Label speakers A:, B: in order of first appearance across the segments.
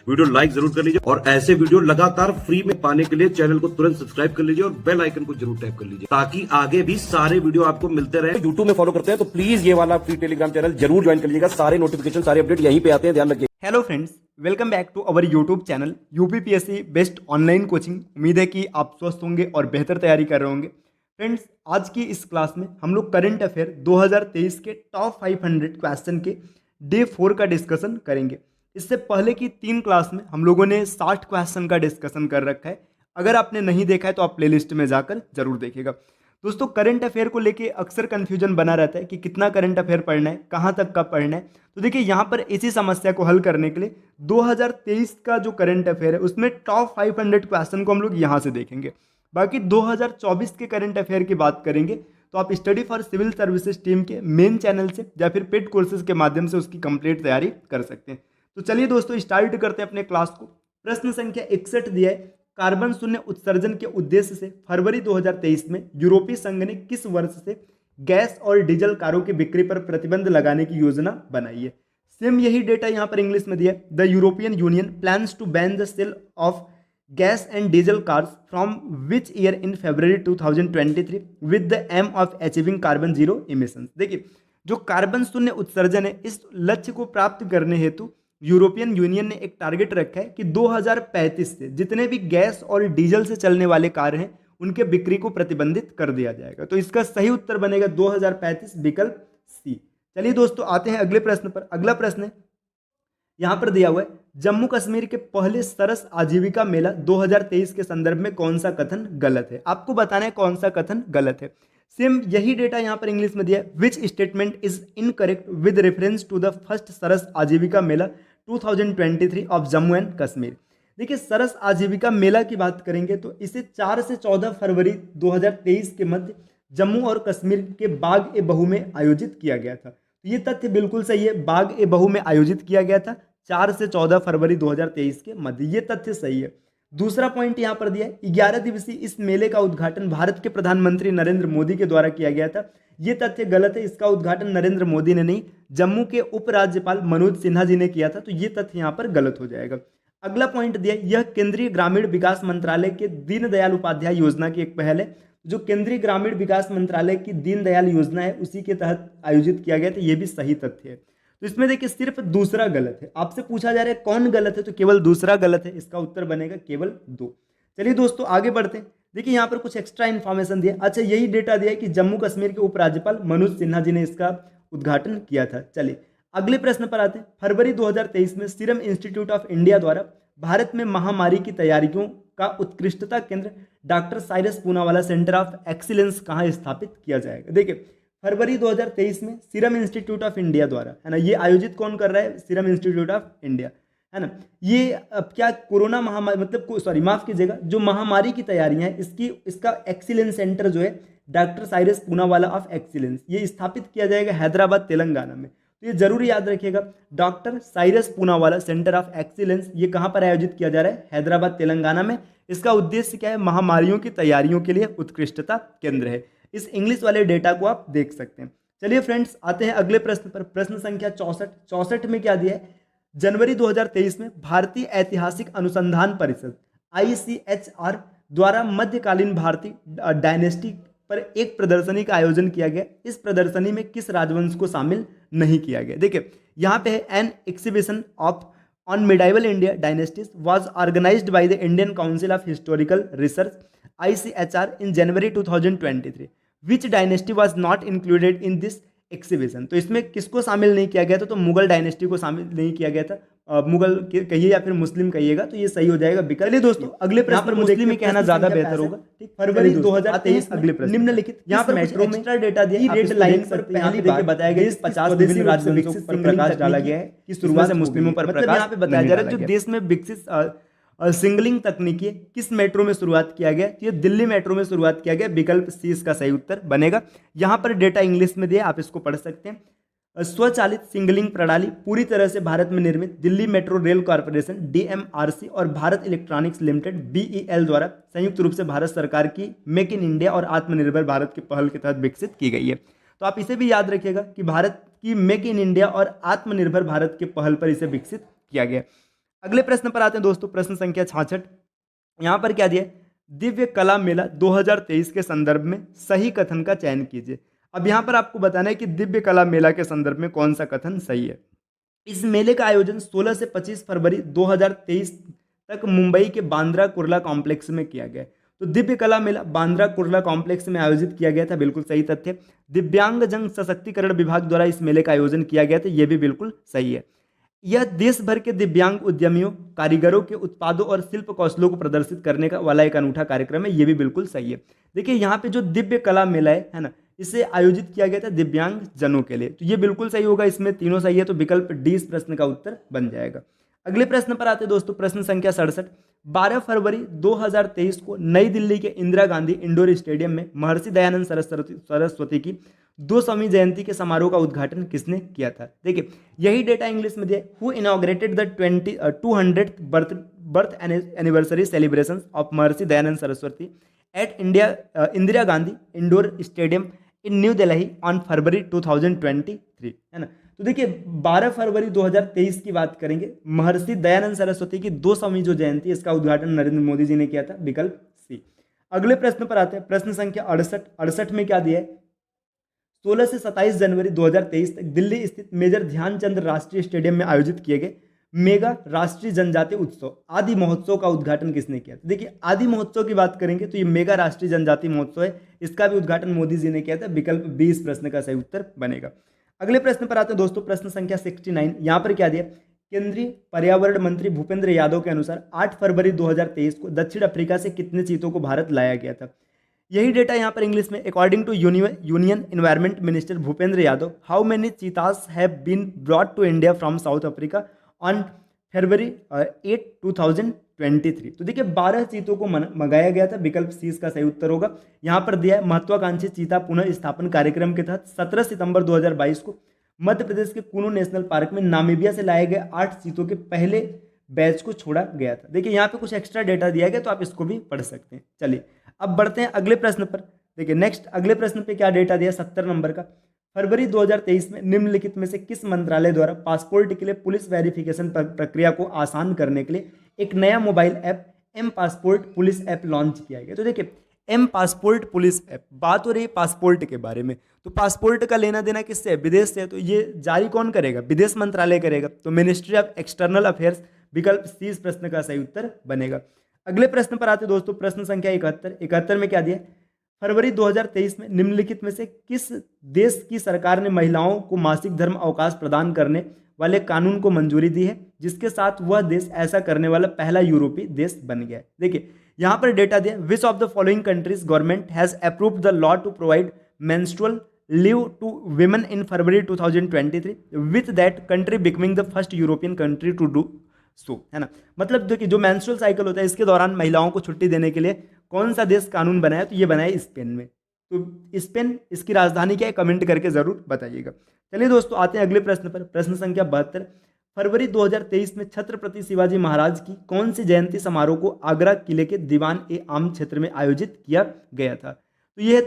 A: Video like जरूर कर लीजिए और ऐसे वीडियो लगातार फ्री में पाने के लिए चैनल को तुरंत सब्सक्राइब कर लीजिए और बेल आइकन को जरूर टैप कर लीजिए ताकि आगे भी सारे वीडियो आपको मिलते रहे। यूट्यूब में फॉलो करते हैं तो प्लीज ये वाला फ्री टेलीग्राम चैनल जरूर ज्वाइन कर लीजिएगा। सारे नोटिफिकेशन सारे अपडेट यहीं पे आते हैं, ध्यान रखिए।
B: Hello friends, welcome back to our YouTube channel UPPSC best online coaching. उम्मीद है कि आप स्वस्थ होंगे और बेहतर तैयारी कर रहे होंगे। फ्रेंड्स, आज की इस क्लास में हम लोग करंट अफेयर 2023 के टॉप 500 क्वेश्चन के डे 4 का डिस्कशन करेंगे। इससे पहले की 3 क्लास में हम लोगों ने 60 क्वेश्चन का डिस्कशन कर रखा है। अगर आपने नहीं देखा है तो आप प्लेलिस्ट में जाकर जरूर देखिएगा। दोस्तों, करंट अफेयर को लेके अक्सर कन्फ्यूजन बना रहता है कि कितना करंट अफेयर पढ़ना है, कहाँ तक का पढ़ना है। तो देखिए, यहाँ पर इसी समस्या को हल करने के लिए 2023 का जो करंट अफेयर है उसमें टॉप 500 क्वेश्चन को हम लोग यहाँ से देखेंगे। बाकी 2024 के करंट अफेयर की बात करेंगे तो आप study for civil services team के मेन चैनल से या फिर पेड कोर्सेज के माध्यम से उसकी कंप्लीट तैयारी कर सकते हैं। तो चलिए दोस्तों, स्टार्ट करते हैं अपने क्लास को। प्रश्न संख्या 61 दिया है, कार्बन शून्य उत्सर्जन के उद्देश्य से फरवरी 2023 में यूरोपीय संघ ने किस वर्ष से गैस और डीजल कारों की बिक्री पर प्रतिबंध लगाने की योजना बनाई है। सेम यही डेटा यहाँ पर इंग्लिश में दिया है। The European Union plans to ban the sale of gas and diesel cars from which year in February 2023 with the aim of achieving carbon zero emissions. देखिए, जो कार्बन शून्य उत्सर्जन है, इस लक्ष्य को प्राप्त करने हेतु यूरोपियन यूनियन ने एक टारगेट रखा है कि 2035 से जितने भी गैस और डीजल से चलने वाले कार हैं उनके बिक्री को प्रतिबंधित कर दिया जाएगा। तो इसका सही उत्तर बनेगा 2035, विकल्प सी। चलिए दोस्तों, आते हैं अगले प्रश्न पर। अगला प्रश्न है, यहां पर दिया हुआ है, जम्मू कश्मीर के पहले सरस आजीविका मेला 2023 के संदर्भ में कौन सा कथन गलत है। आपको बताना है कौन सा कथन गलत है। सेम यही डेटा यहां पर इंग्लिश में दिया है। Which statement is incorrect with reference to the first Saras Aajeevika Mela 2023 of Jammu and Kashmir. देखिए, सरस आजीविका मेला की बात करेंगे तो इसे 4 से 14 फरवरी 2023 के मध्य जम्मू और कश्मीर के बाग ए बहू में आयोजित किया गया था। तो ये तथ्य बिल्कुल सही है, बाग ए बहू में आयोजित किया गया था 4 से 14 फरवरी 2023 के मध्य, ये तथ्य सही है। दूसरा पॉइंट यहां पर दिया है, 11 दिवसीय इस मेले का उद्घाटन भारत के प्रधानमंत्री नरेंद्र मोदी के द्वारा किया गया था। ये तथ्य गलत है, इसका उद्घाटन नरेंद्र मोदी ने नहीं, जम्मू के उपराज्यपाल मनोज सिन्हा जी ने किया था। तो ये तथ्य यहां पर गलत हो जाएगा। अगला पॉइंट दिया, यह केंद्रीय ग्रामीण विकास मंत्रालय के दीनदयाल उपाध्याय योजना की एक पहल है। जो केंद्रीय ग्रामीण विकास मंत्रालय की दीनदयाल योजना है उसी के तहत आयोजित किया गया था। ये भी सही तथ्य है। तो इसमें देखिए, सिर्फ दूसरा गलत है। आपसे पूछा जा रहा है कौन गलत है, तो केवल दूसरा गलत है। इसका उत्तर बनेगा केवल 2। चलिए दोस्तों, आगे बढ़ते हैं। देखिए, यहाँ पर कुछ एक्स्ट्रा इन्फॉर्मेशन दिया। अच्छा, यही डेटा दिया है कि जम्मू कश्मीर के उपराज्यपाल मनोज सिन्हा जी ने इसका उद्घाटन किया था। चलिए अगले प्रश्न पर आते हैं। फरवरी 2023 में सीरम इंस्टीट्यूट ऑफ इंडिया द्वारा भारत में महामारी की तैयारियों का उत्कृष्टता केंद्र doctor Cyrus Poonawalla centre of excellence कहाँ स्थापित किया जाएगा। देखिए, फरवरी 2023 में सीरम इंस्टीट्यूट ऑफ इंडिया द्वारा, है ना, ये आयोजित कौन कर रहा है, सीरम इंस्टीट्यूट ऑफ इंडिया, है ना। ये अब क्या कोरोना महामारी, मतलब सॉरी माफ कीजिएगा, जो महामारी की तैयारियां हैं इसका एक्सीलेंस सेंटर जो है doctor Cyrus Poonawalla of excellence, ये स्थापित किया जाएगा हैदराबाद तेलंगाना में। तो ये जरूर याद रखिएगा, doctor Cyrus Poonawalla centre of excellence ये कहाँ पर आयोजित किया जा रहा है, हैदराबाद तेलंगाना में। इसका उद्देश्य क्या है, महामारियों की तैयारियों के लिए उत्कृष्टता केंद्र है। इस इंग्लिश वाले डेटा को आप देख सकते हैं। चलिए फ्रेंड्स, आते हैं अगले प्रश्न पर। प्रश्न संख्या 64 में क्या दिया है, जनवरी 2023 में भारतीय ऐतिहासिक अनुसंधान परिषद ICHR द्वारा मध्यकालीन भारतीय डायनेस्टी पर एक प्रदर्शनी का आयोजन किया गया। इस प्रदर्शनी में किस राजवंश को शामिल नहीं किया गया। देखिए, यहाँ पे है, an exhibition of on medieval India dynasties was organised by the Indian Council of Historical Research ICHR in January 2023. Which dynasty was not included in this exhibition? तो इसमें किसको शामिल नहीं किया गया था, तो मुगल डायनेस्टी को शामिल नहीं किया गया था। मुगल कहिए या फिर मुस्लिम कहिएगा, तो ये सही हो जाएगा। चलिए दोस्तों, अगले प्रश्न पर मुस्लिम में कहना ज्यादा बेहतर होगा। ठीक, फरवरी 2023 अगले प्रश्न निम्नलिखित यहाँ पर मेट्रो में एक्स्ट्रा डेटा दिया, ई रेड लाइन पर पहली बार बताया गया 50 विभिन्न राज्यों पर प्रकाश डाला गया है कि शुरुआत से मुस्लिमों पर प्रकाश यहाँ पे बताया जा रहा है। जो देश में विकसित सिंगलिंग तकनीकी किस मेट्रो में शुरुआत किया गया, ये दिल्ली मेट्रो में शुरुआत किया गया। विकल्प सी इसका सही उत्तर बनेगा। यहाँ पर डेटा इंग्लिश में दिया, आप इसको पढ़ सकते हैं। स्वचालित सिंगलिंग प्रणाली पूरी तरह से भारत में निर्मित Delhi metro rail corporation DMRC और भारत इलेक्ट्रॉनिक्स लिमिटेड BEL द्वारा संयुक्त रूप से भारत सरकार की मेक इन इंडिया और आत्मनिर्भर भारत की पहल के तहत विकसित की गई है। तो आप इसे भी याद रखिएगा कि भारत की मेक इन इंडिया और आत्मनिर्भर भारत के पहल पर इसे विकसित किया गया। अगले प्रश्न पर आते हैं दोस्तों, प्रश्न संख्या 66। यहाँ पर क्या दिया है, दिव्य कला मेला 2023 के संदर्भ में सही कथन का चयन कीजिए। अब यहाँ पर आपको बताना है कि दिव्य कला मेला के संदर्भ में कौन सा कथन सही है। इस मेले का आयोजन 16 से 25 फरवरी 2023 तक मुंबई के बांद्रा कुर्ला कॉम्प्लेक्स में किया गया। तो दिव्य कला मेला बांद्रा कुर्ला कॉम्प्लेक्स में आयोजित किया गया था, बिल्कुल सही तथ्य। दिव्यांग जन सशक्तिकरण विभाग द्वारा इस मेले का आयोजन किया गया था, यह भी बिल्कुल सही है। यह देश भर के दिव्यांग उद्यमियों, कारीगरों के उत्पादों और शिल्प कौशलों को प्रदर्शित करने का वाला एक अनूठा कार्यक्रम है, यह भी बिल्कुल सही है। देखिए यहाँ पे जो दिव्य कला मेला है ना, इसे आयोजित किया गया था दिव्यांग जनों के लिए, तो ये बिल्कुल सही होगा, इसमें तीनों सही है, तो विकल्प डी इस प्रश्न का उत्तर बन जाएगा। अगले प्रश्न पर आते हैं दोस्तों, प्रश्न संख्या 67। 12 फरवरी 2023 को नई दिल्ली के इंदिरा गांधी इंडोर स्टेडियम में महर्षि दयानंद सरस्वती की 200वीं जयंती के समारोह का उद्घाटन किसने किया था। देखिए यही डेटा इंग्लिश में दिया, who inaugurated the 200th birth anniversary celebration of Maharshi Dayanand Saraswati at Indira Gandhi indoor stadium in New Delhi on February 2023, है ना। तो देखिए 12 फरवरी 2023 की बात करेंगे, महर्षि दयानंद सरस्वती की 200वीं जो जयंती, इसका उद्घाटन नरेंद्र मोदी जी ने किया था, विकल्प सी। अगले प्रश्न पर आते हैं, प्रश्न संख्या 68 में क्या दिया है, 16 से 27 जनवरी 2023 तक दिल्ली स्थित मेजर ध्यानचंद राष्ट्रीय स्टेडियम में आयोजित किए गए मेगा राष्ट्रीय जनजातीय उत्सव आदि महोत्सव का उद्घाटन किसने किया। देखिए आदि महोत्सव की बात करेंगे तो ये मेगा राष्ट्रीय जनजातीय महोत्सव है, इसका भी उद्घाटन मोदी जी ने किया था, विकल्प बी इस प्रश्न का सही उत्तर बनेगा। अगले प्रश्न पर आते हैं दोस्तों, प्रश्न संख्या 69। यहाँ पर क्या दिया, केंद्रीय पर्यावरण मंत्री भूपेंद्र यादव के अनुसार 8 फरवरी 2023 को दक्षिण अफ्रीका से कितने चीतों को भारत लाया गया था। यही डेटा यहाँ पर इंग्लिश में, according to union environment minister Bhupender Yadav, how many cheetahs have been brought to India from South Africa on February 8, 2023। तो देखिए 12 चीतों को मंगाया गया था, विकल्प सी इसका सही उत्तर होगा। यहाँ पर दिया है, महत्वाकांक्षी चीता पुनः स्थापन कार्यक्रम के तहत 17 सितंबर 2022 को मध्य प्रदेश के कुनु नेशनल पार्क में नामीबिया से लाए गए 8 चीतों के पहले बैच को छोड़ा गया था। देखिए यहाँ पे कुछ एक्स्ट्रा डेटा दिया गया, तो आप इसको भी पढ़ सकते हैं। चलिए अब बढ़ते हैं अगले प्रश्न पर। देखिए नेक्स्ट अगले प्रश्न पे क्या डेटा दिया, 70 नंबर का, फरवरी 2023 में निम्नलिखित में से किस मंत्रालय द्वारा पासपोर्ट के लिए पुलिस वेरिफिकेशन प्रक्रिया को आसान करने के लिए एक नया mobile app m passport police app launch किया गया। तो देखिए एम पासपोर्ट पुलिस ऐप, बात हो रही है पासपोर्ट के बारे में, तो पासपोर्ट का लेना देना किससे है, विदेश से, तो ये जारी कौन करेगा, विदेश मंत्रालय करेगा, तो मिनिस्ट्री ऑफ एक्सटर्नल अफेयर्स, विकल्प सी इस प्रश्न का सही उत्तर बनेगा। अगले प्रश्न पर आते दोस्तों, प्रश्न संख्या 71 में क्या दिया, फरवरी 2023 में निम्नलिखित में से किस देश की सरकार ने महिलाओं को मासिक धर्म अवकाश प्रदान करने वाले कानून को मंजूरी दी है, जिसके साथ वह देश ऐसा करने वाला पहला यूरोपीय देश बन गया है। देखिए यहां पर डेटा दिया, which of the following countries government has approved the law to provide menstrual leave to women in February 2023 with that country becoming the first European country to do so, है ना। मतलब देखिए जो मेंस्ट्रुअल साइकिल होता है, इसके दौरान महिलाओं को छुट्टी देने के लिए कौन सा देश कानून बनाया, तो ये बनाया स्पेन में। तो स्पेन, इसकी राजधानी क्या है, कमेंट करके जरूर बताइएगा। चलिए दोस्तों आते हैं अगले प्रश्न पर, प्रश्न संख्या 72। फरवरी 2023 में छत्रपति शिवाजी महाराज की कौन सी जयंती समारोह को आगरा किले के दीवान ए आम क्षेत्र में आयोजित किया गया था। तो यह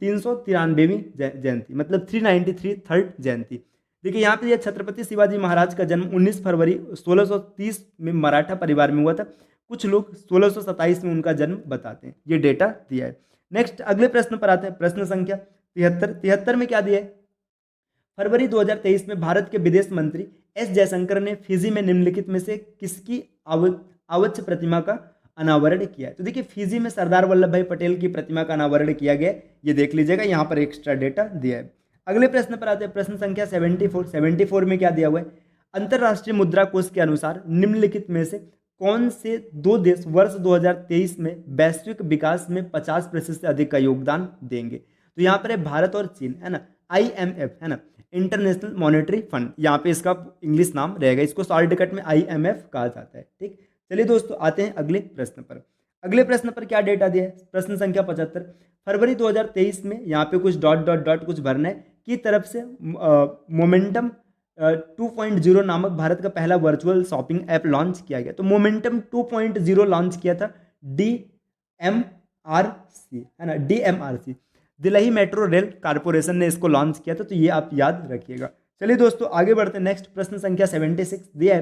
B: 393वीं जयंती, मतलब 393 थर्ड जयंती। देखिए यहाँ पे यह छत्रपति शिवाजी महाराज का जन्म 19 फरवरी 1630 में मराठा परिवार में हुआ था। कुछ लोग 1627 में उनका जन्म बताते हैं, ये डेटा दिया है। नेक्स्ट अगले प्रश्न पर आते हैं, प्रश्न संख्या 73 में क्या दिया है, फरवरी 2023 में भारत के विदेश मंत्री एस जयशंकर ने फिजी में निम्नलिखित में से किसकी आवच्छ प्रतिमा का अनावरण किया है। तो देखिए फिजी में सरदार वल्लभ भाई पटेल की प्रतिमा का अनावरण किया गया, ये देख लीजिएगा, यहाँ पर एक्स्ट्रा डेटा दिया है। अगले प्रश्न पर आते हैं, प्रश्न संख्या 74 में क्या दिया हुआ है, अंतरराष्ट्रीय मुद्रा कोष के अनुसार निम्नलिखित में से कौन से दो देश वर्ष 2023 में वैश्विक विकास में 50% से अधिक का योगदान देंगे। तो यहाँ पर है भारत और चीन, है ना। IMF, है ना, इंटरनेशनल मॉनेटरी फंड, यहाँ पे इसका इंग्लिश नाम रहेगा, इसको शॉर्टकट में IMF कहा जाता है। ठीक, चलिए दोस्तों आते हैं अगले प्रश्न पर। अगले प्रश्न पर क्या डेटा दिया है, प्रश्न संख्या 75। फरवरी 2023 में यहाँ पे कुछ डॉट कुछ भरना है की तरफ से मोमेंटम 2.0 नामक भारत का पहला वर्चुअल शॉपिंग ऐप लॉन्च किया गया। तो मोमेंटम 2.0 लॉन्च किया था DMRC, है ना, DMRC, Delhi metro rail corporation ने इसको लॉन्च किया था, तो ये आप याद रखिएगा। चलिए दोस्तों आगे बढ़ते हैं। नेक्स्ट प्रश्न संख्या 76 दिया है,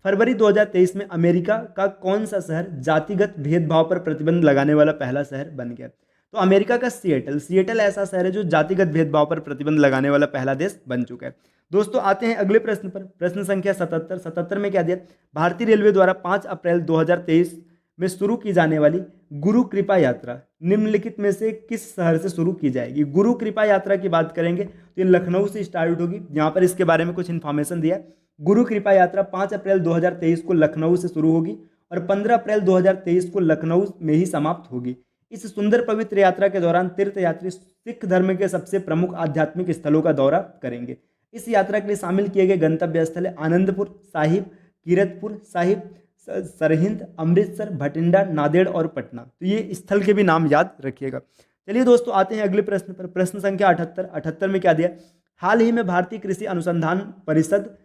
B: फरवरी 2023 में अमेरिका का कौन सा शहर जातिगत भेदभाव पर प्रतिबंध लगाने वाला पहला शहर बन गया? तो अमेरिका का सिएटल ऐसा शहर है जो जातिगत भेदभाव पर प्रतिबंध लगाने वाला पहला देश बन चुका है। दोस्तों आते हैं अगले प्रश्न पर। प्रश्न संख्या 77 में क्या दिया? भारतीय रेलवे द्वारा 5 अप्रैल 2023 में शुरू की जाने वाली गुरु कृपा यात्रा निम्नलिखित में से किस शहर से शुरू की जाएगी? गुरु कृपा यात्रा की बात करेंगे तो ये लखनऊ से स्टार्ट होगी। यहाँ पर इसके बारे में कुछ इन्फॉर्मेशन दिया है। गुरु कृपा यात्रा 5 अप्रैल 2023 को लखनऊ से शुरू होगी और 15 अप्रैल 2023 को लखनऊ में ही समाप्त होगी। इस सुंदर पवित्र यात्रा के दौरान तीर्थयात्री सिख धर्म के सबसे प्रमुख आध्यात्मिक स्थलों का दौरा करेंगे। इस यात्रा के लिए शामिल किए गए गंतव्य स्थल है आनंदपुर साहिब, कीरतपुर साहिब, सरहिंद, अमृतसर, भटिंडा, नांदेड़ और पटना। तो ये स्थल के भी नाम याद रखिएगा। चलिए दोस्तों आते हैं अगले प्रश्न पर। प्रश्न संख्या 78 में क्या दिया? हाल ही में भारतीय कृषि अनुसंधान परिषद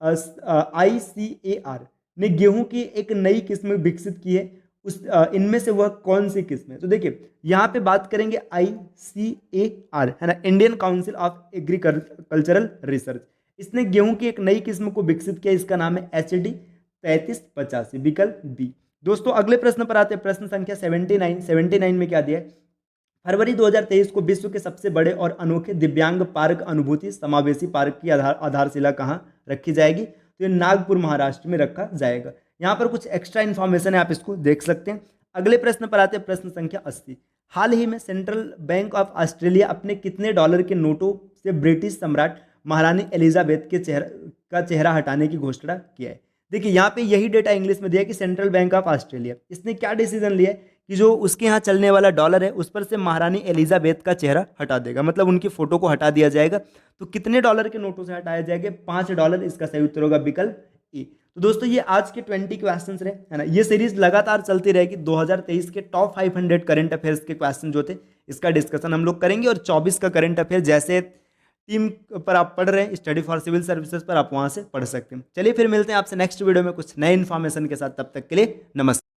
B: ICAR ने गेहूं की एक नई किस्म विकसित की है। इनमें से वह कौन सी किस्म है? तो देखिए यहाँ पे बात करेंगे ICAR है ना, Indian Council of agricultural research. इसने गेहूं की एक नई किस्म को विकसित किया, इसका नाम है HD 3385, विकल्प बी। दोस्तों अगले प्रश्न पर आते हैं। प्रश्न संख्या 79 में क्या दिया है? फरवरी 2023 को विश्व के सबसे बड़े और अनोखे दिव्यांग पार्क अनुभूति समावेशी पार्क की आधारशिला कहाँ रखी जाएगी? तो ये नागपुर महाराष्ट्र में रखा जाएगा। यहाँ पर कुछ एक्स्ट्रा इन्फॉर्मेशन है, आप इसको देख सकते हैं। अगले प्रश्न पर आते हैं। प्रश्न संख्या 80। हाल ही में सेंट्रल बैंक ऑफ ऑस्ट्रेलिया अपने कितने डॉलर के नोटों से ब्रिटिश सम्राट महारानी एलिजाबेथ के चेहरा हटाने की घोषणा किया है? देखिए यहाँ पे यही डेटा इंग्लिश में दिया है कि सेंट्रल बैंक ऑफ ऑस्ट्रेलिया इसने क्या डिसीजन लिया है कि जो उसके यहाँ चलने वाला डॉलर है उस पर से महारानी एलिजाबेथ का चेहरा हटा देगा, मतलब उनकी फोटो को हटा दिया जाएगा। तो कितने डॉलर के नोटों से हटाया जाएगा? $5। इसका सही उत्तर होगा विकल्प ए। तो दोस्तों ये आज के 20 क्वेश्चन रहे है ना। ये सीरीज लगातार चलती रहेगी। 2023 के टॉप 500 करंट अफेयर्स के क्वेश्चन जो थे इसका डिस्कशन हम लोग करेंगे, और 24 का करंट अफेयर जैसे टीम पर आप पढ़ रहे हैं स्टडी फॉर सिविल सर्विसेज पर, आप वहां से पढ़ सकते हैं। चलिए फिर मिलते हैं आपसे नेक्स्ट वीडियो में कुछ नए इन्फॉर्मेशन के साथ। तब तक के लिए नमस्कार।